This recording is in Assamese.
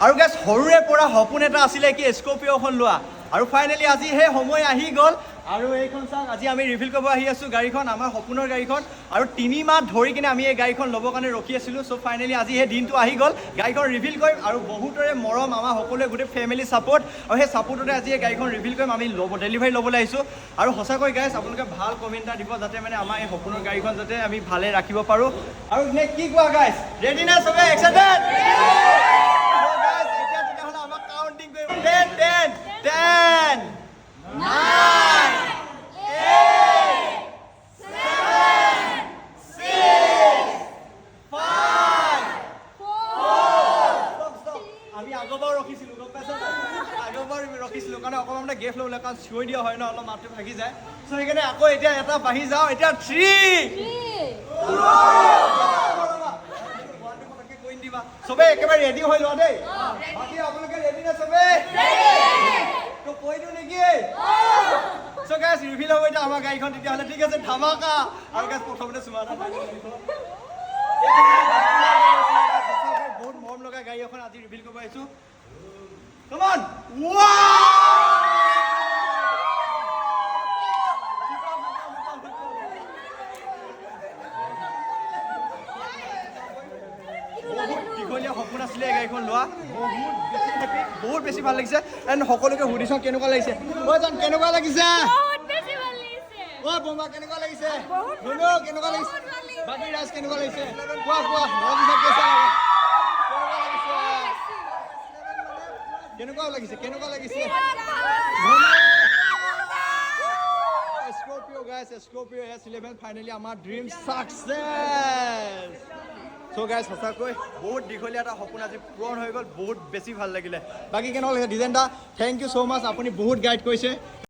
আৰু গাইজ সৰুৰে পৰা সপোন এটা আছিলে কি স্কৰপিঅ'খন লোৱা আৰু ফাইনেলি আজি সেই সময় আহি গ'ল আৰু এইখন চাওক আজি আমি ৰিভিল কৰিব আহি আছোঁ গাড়ীখন আমাৰ সপোনৰ গাড়ীখন আৰু 3 মাহ ধৰি কিনে আমি এই গাড়ীখন ল'বৰ কাৰণে ৰখি আছিলোঁ চ' ফাইনেলি আজি সেই দিনটো আহি গ'ল গাড়ীখন ৰিভিল কৰিম আৰু বহুতৰে মৰম আমাৰ সকলোৱে গোটেই ফেমিলি ছাপোৰ্ট আৰু সেই ছাপোৰ্টতে আজি এই গাড়ীখন ৰিভিল কৰিম আমি ডেলিভাৰী ল'বলৈ আহিছোঁ আৰু সঁচাকৈ গাইজ আপোনালোকে ভাল কমেণ্ট এটা দিব যাতে মানে আমাৰ এই সপোনৰ গাড়ীখন যাতে আমি ভালে ৰাখিব পাৰোঁ আৰু নে কি কোৱা গাইজ ৰেডি না চবে এক্সাইটেড Counting 10, 10, 10, 9, 8, 7, 6, 5, 4. Stop. আমি আগৰবাৰ ৰখিছিলোঁ গম পাইছা আগৰবাৰ ৰখিছিলোঁ কাৰণে অকণমান মানে গেফ ল'বলৈ কাৰণ চিঞৰি দিয়া হয় ন অলপ মাতটো ভাগি যায় চ' সেইকাৰণে আকৌ এতিয়া এটা বাঢ়ি যাওঁ এতিয়া 3 চবে একেবাৰে ৰেডি হৈ লোৱা দেই বাকী আপোনালোকে ৰেডি না চবে তো কৈ দিওঁ নেকি চ' গাইজ ৰিভিল হ'ব এতিয়া আমাৰ গাড়ীখন তেতিয়াহ'লে ঠিক আছে ধামাকা আৰু গাইজ প্ৰথমতে চুমা এটা বহুত মৰম লগা গাড়ী এখন আজি ৰিভিল কৰিব আহিছোঁ কাম অন দীঘলীয়া সপোন আছিলে এই গাড়ীখন লোৱা বহুত বেছি ভাল লাগিছে এণ্ড সকলোকে সুধিছোঁ কেনেকুৱা লাগিছে ঐ জান কেনেকুৱা লাগিছে ঐ বোমা কেনেকুৱা লাগিছে ধুনু কেনেকুৱা লাগিছে বাকী ৰাজ কেনেকুৱা লাগিছে কোৱা কোৱা কেনেকুৱা লাগিছে কেনেকুৱা লাগিছে স্কৰপিঅ' গাইছ স্কৰপিঅ' S11 ফাইনেলি আমাৰ ড্ৰিম ছাকচেছ চ' গাইজ সঁচাকৈ বহুত দীঘলীয়া এটা সপোন আজি পূৰণ হৈ গ'ল বহুত বেছি ভাল লাগিলে বাকী কেনেকুৱা লাগিছে ডিজাইন দা থেংক ইউ ছ' মাছ আপুনি বহুত গাইড কৰিছে